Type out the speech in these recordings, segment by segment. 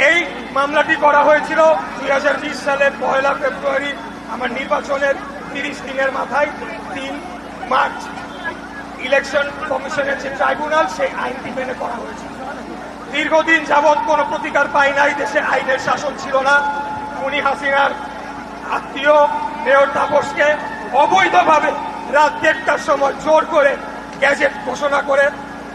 এই মামলাটি করা হয়েছিল 2020 সালের 1 ফেব্রুয়ারি আমার নির্বাচনের 30 দিনের মাথায় 3 মার্চ ইলেকশন কমিশনের যে ট্রাইব্যুনাল সেই আইনটি মেনে করা হয়েছিল। দীর্ঘদিন যাবৎ কোনো প্রতিকার পায় নাই, দেশে আইনের শাসন ছিল না। খুনি হাসিনার আত্মীয় মেয়র তাপসকে অবৈধভাবে রাত 1টার সময় জোর করে গ্যাজেট ঘোষণা করে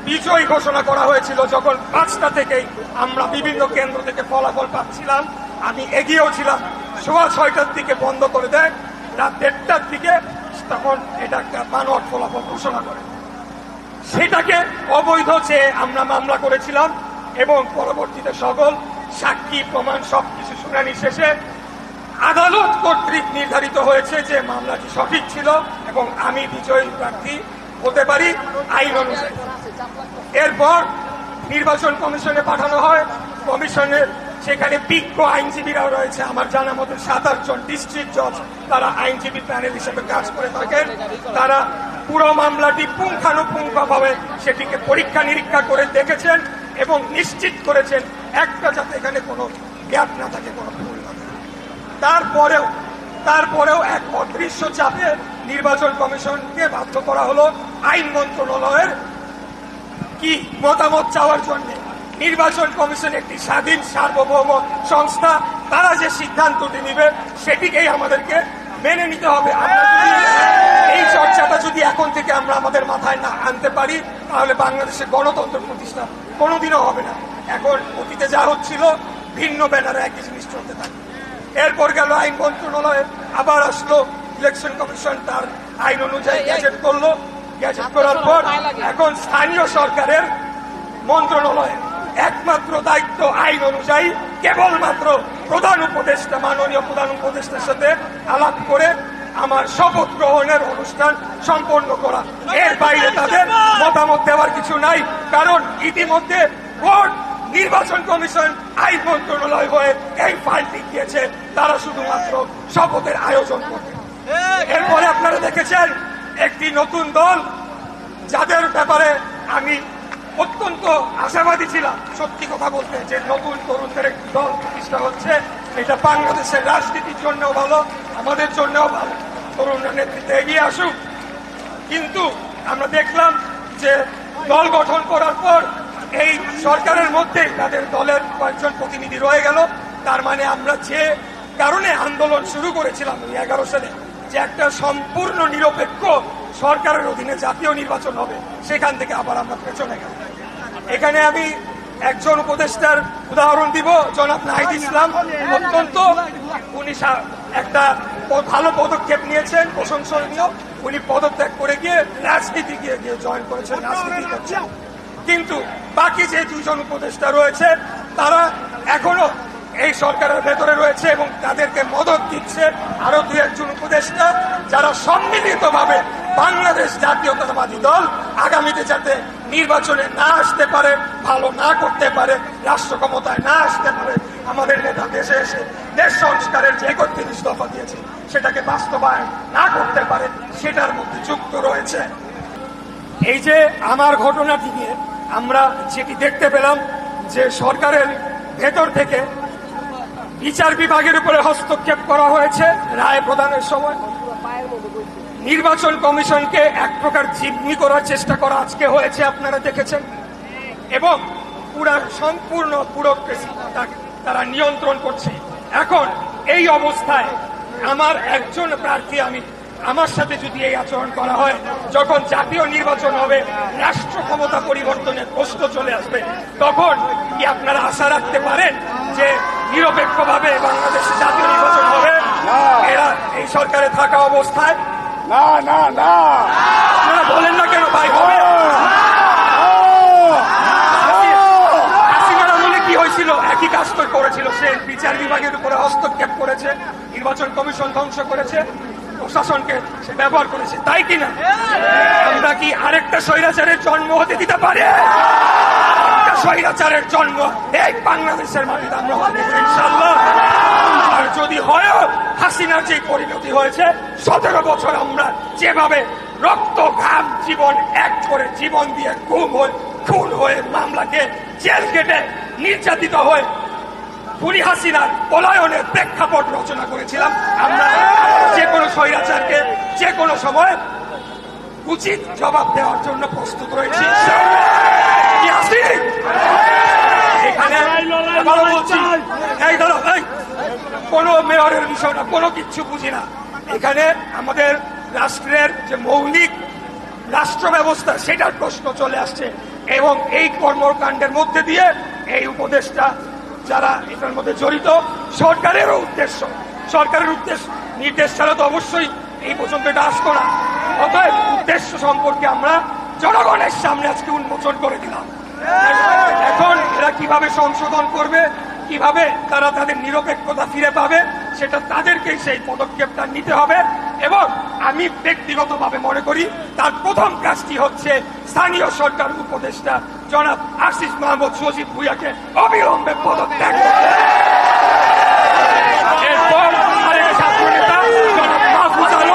বিজয়ী ঘোষণা করা হয়েছিল। যখন 5টা থেকেই আমরা বিভিন্ন কেন্দ্র থেকে ফলাফল পাচ্ছিলাম, আমি এগিয়েও ছিলাম, 6:15টার দিকে বন্ধ করে দেয়, রাত 1টার দিকে তখন এটা একটা বানোয়াট ফলাফল ঘোষণা করে। সেটাকে অবৈধ চেয়ে আমরা মামলা করেছিলাম এবং পরবর্তীতে সকল সাক্ষী প্রমাণ সবকিছু শুনানি শেষে আদালত কর্তৃক নির্ধারিত হয়েছে যে মামলাটি সঠিক ছিল এবং আমি বিজয়ী প্রার্থী হতে পারি আইন অনুযায়ী। এরপর নির্বাচন কমিশনে পাঠানো হয়। কমিশনের সেখানে বিজ্ঞ আইনজীবীরাও রয়েছে, আমার জানা মতে 7-8 জন ডিস্ট্রিক্ট জজ তারা আইনজীবী প্যানেল হিসেবে কাজ করে থাকেন। তারা পুরো মামলাটি পুঙ্খানুপুঙ্খভাবে সেটিকে পরীক্ষা নিরীক্ষা করে দেখেছেন এবং নিশ্চিত করেছেন একটা যাতে এখানে কোনো গ্যাপ না থাকে, কোনো ভুল না থাকে। তারপরেও এক অদৃশ্য চাপে নির্বাচন কমিশনকে বাধ্য করা হলো আইন মন্ত্রণালয়ের কি মতামত চাওয়ার জন্য। নির্বাচন কমিশন একটি স্বাধীন সার্বভৌম সংস্থা, তারা যে সিদ্ধান্তটি নিবে সেটিকেই আমাদেরকে মেনে নিতে হবে। আমরা যদি এই চর্চাটা যদি এখন থেকে আমরা আমাদের মাথায় না আনতে পারি তাহলে বাংলাদেশে গণতন্ত্র প্রতিষ্ঠা কোনোদিনও হবে না। এখন অতীতে যা হচ্ছিল ভিন্ন ব্যানারে একই জিনিস চলতে থাকে। এরপর গেল আইন মন্ত্রণালয়ে, আবার আসলো ইলেকশন কমিশন, তার আইন অনুযায়ী গ্যাজেট করলো। গ্যাজেট করার পর এখন স্থানীয় সরকারের মন্ত্রণালয়ের একমাত্র দায়িত্ব আইন অনুযায়ী কেবলমাত্র প্রধান উপদেষ্টা, মাননীয় প্রধান উপদেষ্টার সাথে আলাপ করে আমার শপথ গ্রহণের অনুষ্ঠান সম্পন্ন করা। এর বাইরে তাদের মতামত দেওয়ার কিছু নাই, কারণ ইতিমধ্যে ভোট নির্বাচন কমিশন আইন মন্ত্রণালয় হয়ে এই ফাইলটি দিয়েছে, তারা শুধুমাত্র শপথের আয়োজন করবে। এরপরে আপনারা দেখেছেন একটি নতুন দল, যাদের ব্যাপারে আমি অত্যন্ত আশাবাদী ছিলাম, সত্যি কথা বলতে, যে নতুন তরুণদের একটি দল প্রতিষ্ঠা হচ্ছে। এটা বাংলাদেশের রাজনীতির জন্যও ভালো, আমাদের জন্যও ভালো, তরুণরা নেতৃত্বে এগিয়ে আসুক। কিন্তু আমরা দেখলাম যে দল গঠন করার পর এই সরকারের মধ্যে তাদের দলের কয়েকজন প্রতিনিধি রয়ে গেল। তার মানে আমরা যে কারণে আন্দোলন শুরু করেছিলাম 2011 সালে, যে একটা সম্পূর্ণ নিরপেক্ষ সরকারের অধীনে জাতীয় নির্বাচন হবে, সেখান থেকে আবার আমরা পেছনে গেলাম। এখানে আমি একজন উপদেষ্টার উদাহরণ দিব, জনাব নাহিদ ইসলাম। অত্যন্ত উনি একটা ভালো পদক্ষেপ নিয়েছেন, প্রশংসনীয়। উনি পদত্যাগ করে গিয়ে রাজনীতি গিয়ে জয়েন করেছেন, রাজনীতি করছেন। কিন্তু বাকি যে 2 জন উপদেষ্টা রয়েছে তারা এখনো এই সরকারের ভেতরে রয়েছে এবং তাদেরকে মদত দিচ্ছে আরো 2-1 জন উপদেষ্টা, যারা সম্মিলিতভাবে বাংলাদেশ জাতীয়তাবাদী দল আগামীতে যাতে নির্বাচনে না আসতে পারে, ভালো না করতে পারে, রাষ্ট্র ক্ষমতায় না আসতে পারে, আমাদের নেতা দেশে এসে দেশ সংস্কারের যে 31 দফা দিয়েছে সেটাকে বাস্তবায়ন না করতে পারে, সেটার মধ্যে যুক্ত রয়েছে। এই যে আমার ঘটনাটি নিয়ে আমরা যেটি দেখতে পেলাম যে সরকারের ভেতর থেকে বিচার বিভাগের উপরে হস্তক্ষেপ করা হয়েছে রায় প্রদানের সময়, নির্বাচন কমিশনকে এক প্রকার জিম্মি করার চেষ্টা করা আজকে হয়েছে, আপনারা দেখেছেন। এবং সম্পূর্ণ ব্যুরোক্রেসি তারা নিয়ন্ত্রণ করছে। এখন এই অবস্থায় আমার একজন প্রার্থী, আমার সাথে যদি এই আচরণ করা হয়, যখন জাতীয় নির্বাচন হবে, রাষ্ট্র ক্ষমতা পরিবর্তনের প্রশ্ন চলে আসবে, তখন কি আপনারা আশা রাখতে পারেন যে নিরপেক্ষভাবে বাংলাদেশে জাতীয় নির্বাচন হবে? এরা এই সরকারে থাকা অবস্থায় না না না, আপনারা বলেন না কেন ভাই হবে? হাসিনার আমলে কি হয়েছিল? একই কাজ তো করেছিল, সে বিচার বিভাগের উপরে হস্তক্ষেপ করেছে, নির্বাচন কমিশন ধ্বংস করেছে, প্রশাসনকে সে ব্যবহার করেছে, তাই কিনা? আমরা কি আরেকটা স্বৈরাচারের জন্ম হতে দিতে পারি? স্বৈরাচারের জন্ম এই বাংলাদেশের মাটিতে আমরা হতে দেব ইনশাআল্লাহ। আর যদি হয় হাসিনার যে পরিণতি হয়েছে, 17 বছর আমরা যেভাবে রক্ত ঘাম জীবন এক করে জীবন দিয়ে খুন হয়ে মামলাকে জেল কেটে নির্যাতিত হয়ে খুনি হাসিনার পলায়নের প্রেক্ষাপট রচনা করেছিলাম। আমরা যে কোনো স্বৈরাচারকে যে কোনো সময় উচিত জবাব দেওয়ার জন্য প্রস্তুত রয়েছি। এখানে কোন মেয়রের বিষয় না, কোনো কিচ্ছু বুঝি না। এখানে আমাদের রাষ্ট্রের যে মৌলিক রাষ্ট্র ব্যবস্থা সেটার প্রশ্ন চলে আসছে এবং এই কর্মকাণ্ডের মধ্যে দিয়ে এই উপদেশটা যারা এটার মধ্যে জড়িত সরকারেরও উদ্দেশ্য, সরকারের নির্দেশ ছাড়া তো অবশ্যই এই পর্যন্ত এটা আসতো না। অতএব উদ্দেশ্য সম্পর্কে আমরা জনগণের সামনে আজকে উন্মোচন করে দিলাম। এখন এরা কিভাবে সংশোধন করবে, কিভাবে তারা তাদের নিরপেক্ষতা ফিরে পাবে, সেটা তাদেরকেই সেই পদক্ষেপটা নিতে হবে। এবং আমি ব্যক্তিগতভাবে মনে করি তার প্রথম কাজটি হচ্ছে স্থানীয় সরকার উপদেষ্টা জনাব আসিফ মাহমুদ সজীব ভুঁইয়াকে অবিলম্বে পদত্যাগ করতে হবে। এরপর আরেক ছাত্র নেতা জনাব মাহফুজ আলম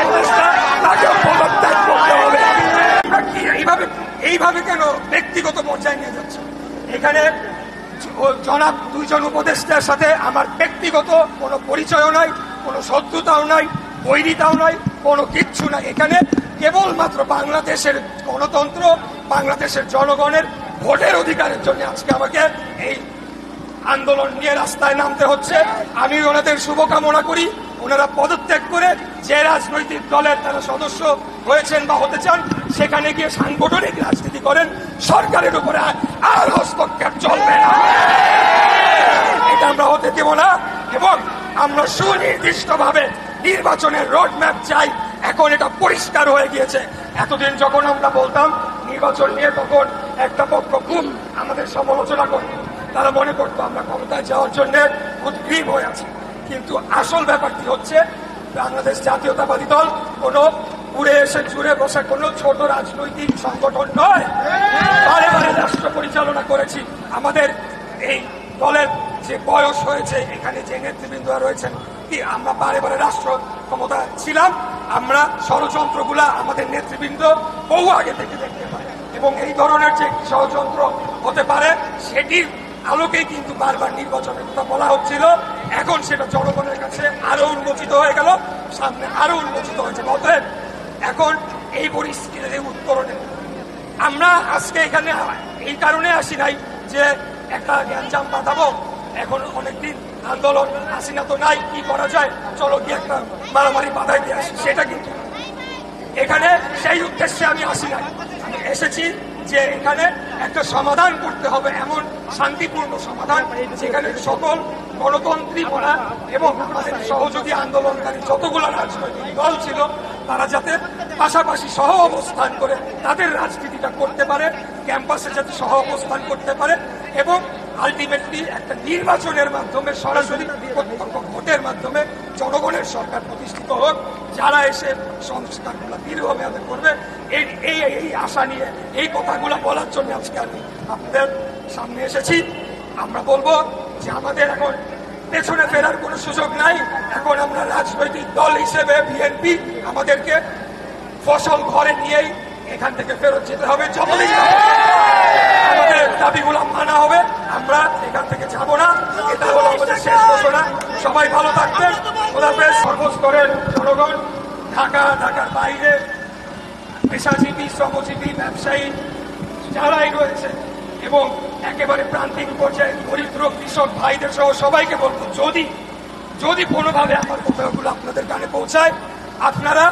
উপদেষ্টা তাকেও পদত্যাগ করতে হবে। আমরা কি এইভাবে কেন ব্যক্তিগত পর্যায়ে নিয়ে যাচ্ছি? এখানে জনাব দুইজন উপদেষ্টার সাথে আমার ব্যক্তিগত কোনো পরিচয়ও নাই, কোনো শত্রুতাও নাই, বৈরিতাও নাই, কোনো কিচ্ছু নাই। এখানে কেবলমাত্র বাংলাদেশের গণতন্ত্র, বাংলাদেশের জনগণের ভোটের অধিকারের জন্য আজকে আমাকে এই আন্দোলন নিয়ে রাস্তায় নামতে হচ্ছে। আমি ওনাদের শুভকামনা করি। ওনারা পদত্যাগ করে যে রাজনৈতিক দলের তারা সদস্য হয়েছেন বা হতে চান সেখানে গিয়ে সাংগঠনিক রাজনীতি করেন। সরকারের উপরে আর হস্তক্ষেপ চলবে না, এটা আমরা হতে দেব না। এবং আমরা সুনির্দিষ্টভাবে নির্বাচনের রোডম্যাপ চাই। এখন এটা পরিষ্কার হয়ে গিয়েছে। এতদিন যখন আমরা বলতাম নির্বাচন নিয়ে, তখন একটা পক্ষ খুব আমাদের সমালোচনা করত। তারা মনে করতো আমরা ক্ষমতায় যাওয়ার জন্য উদ্গ্রীব হয়ে আছি। কিন্তু আসল ব্যাপারটি হচ্ছে বাংলাদেশ জাতীয়তাবাদী দল কোনো উড়ে এসে জুড়ে বসে কোনো ছোট রাজনৈতিক সংগঠন নয়। বারে বারে রাষ্ট্র পরিচালনা করেছি। আমাদের এই দলের যে বয়স হয়েছে, এখানে যে নেতৃবৃন্দরা রয়েছেন, কি আমরা বারে বারে রাষ্ট্র ক্ষমতা ছিলাম। আমরা ষড়যন্ত্রগুলা আমাদের নেতৃবৃন্দ বহু আগে থেকে দেখতে পাই এবং এই ধরনের যে ষড়যন্ত্র হতে পারে সেটির আলোকেই কিন্তু বারবার নির্বাচনের কথা বলা হচ্ছিল। এখন সেটা জনগণের কাছে আরো উন্মোচিত হয়ে গেল, সামনে আরো উন্মোচিত হয়েছে। অতএব এখন এই পরিস্থিতির উত্তরণে আমরা আজকে এখানে এই কারণে আসি নাই যে একটা গ্যাঞ্জাম বাঁধাবো, এখন অনেকদিন আন্দোলন, হাসিনা তো নাই, কি করা যায়, চলো কি একটা মারামারি বাধাই দিয়ে আসি, সেটা কিন্তু এখানে সেই উদ্দেশ্যে আমি আসি নাই। আমি এসেছি যে এখানে একটা সমাধান করতে হবে, এমন শান্তিপূর্ণ সমাধান যেখানে সকল গণতন্ত্রী বলা এবং আমাদের সহযোগী আন্দোলনকারী যতগুলো রাজনৈতিক দল ছিল তারা যাতে পাশাপাশি সহ অবস্থান করে তাদের রাজনীতিটা করতে পারে, ক্যাম্পাসে যাতে সহ অবস্থান করতে পারে এবং আলটিমেটলি একটা নির্বাচনের মাধ্যমে সরাসরি প্রত্যক্ষ ভোটের মাধ্যমে জনগণের সরকার প্রতিষ্ঠিত হোক, যারা এসে সংস্কারগুলো দীর্ঘমেয়াদে করবে। এই আশা নিয়ে এই কথাগুলো বলার জন্য আজকে আমি আপনাদের সামনে এসেছি। আমরা বলবো যে আমাদের এখন পেছনে ফেরার কোনো সুযোগ নাই। এখন আমরা রাজনৈতিক দল হিসেবে বিএনপি আমাদেরকে ফসল ঘরে নিয়েই এখান থেকে ফেরত যেতে হবে। যতদিন আমাদের দাবিগুলো মানা হবে আমরা এখান থেকে যাব না। এটা হলো আমাদের শেষ ঘোষণা। সবাই ভালো থাকবেন। খোদাফেজ। সর্বস্তরের জনগণ, ঢাকার বাইরে পেশাজীবী, শ্রমজীবী, ব্যবসায়ী যারাই রয়েছে এবং একেবারে প্রান্তিক পর্যায়ে দরিদ্র কৃষক ভাইদের সহ সবাইকে বলবো, যদি কোনোভাবে আমার কথাগুলো আপনাদের কানে পৌঁছায়, আপনারা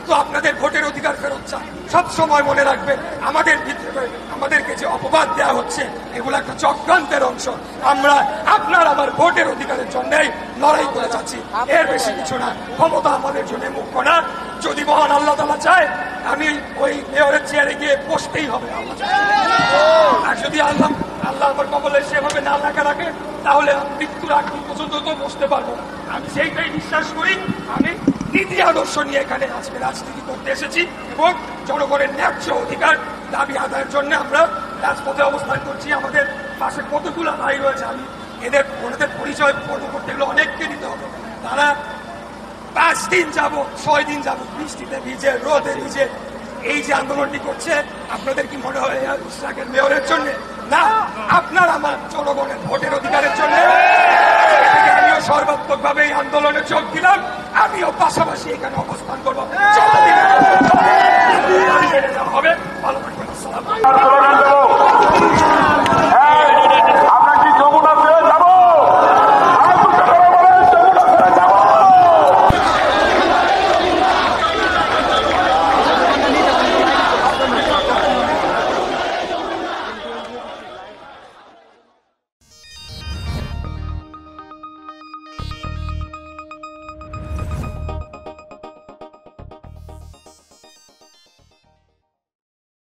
তো আপনাদের ভোটের অধিকার ফেরত চান। সবসময় মনে রাখবেন আমাদের ভিতরে আমাদেরকে যে অপবাদ দেওয়া হচ্ছে এগুলো একটা চক্রান্তের অংশ। আমরা আপনার আমার ভোটের অধিকারের জন্যই লড়াই করে যাচ্ছি, এর বেশি কিছু না। ক্ষমতা আমাদের জন্য মুখ্য না। যদি মহান আল্লাহ তাআলা চায় আমি ওই মেয়রের চেয়ারে গিয়ে বসতেই হবে আল্লাহ চায়। আর যদি আল্লাহ আমার কবলে সেভাবে না লেখা রাখে তাহলে মৃত্যুর আগ পর্যন্ত তো বসতে পারবো না। আমি সেইটাই বিশ্বাস করি। আমি নীতি আদর্শ নিয়ে এখানে আজকে রাজনীতি করতে এসেছি এবং জনগণের ন্যায্য অধিকার দাবি আদায়ের জন্য আমরা রাজপথে অবস্থান করছি। আমাদের পাশে কতগুলো ভাই রয়েছে, আমি ওনাদের পরিচয় করতে গেলে অনেককে দিতে হবে। তারা 5 দিন যাবত 6 দিন যাবত বৃষ্টিতে ভিজে, রোদে ভিজে এই যে আন্দোলনটি করছে, আপনাদের কি মনে হয় ইশরাকের মেয়রের জন্য? না, আপনার আমার জনগণের ভোটের অধিকারের জন্য। সর্বাত্মকভাবে এই আন্দোলনে যোগ দিলাম। আমিও পাশাপাশি এখানে অবস্থান করবো যতদিন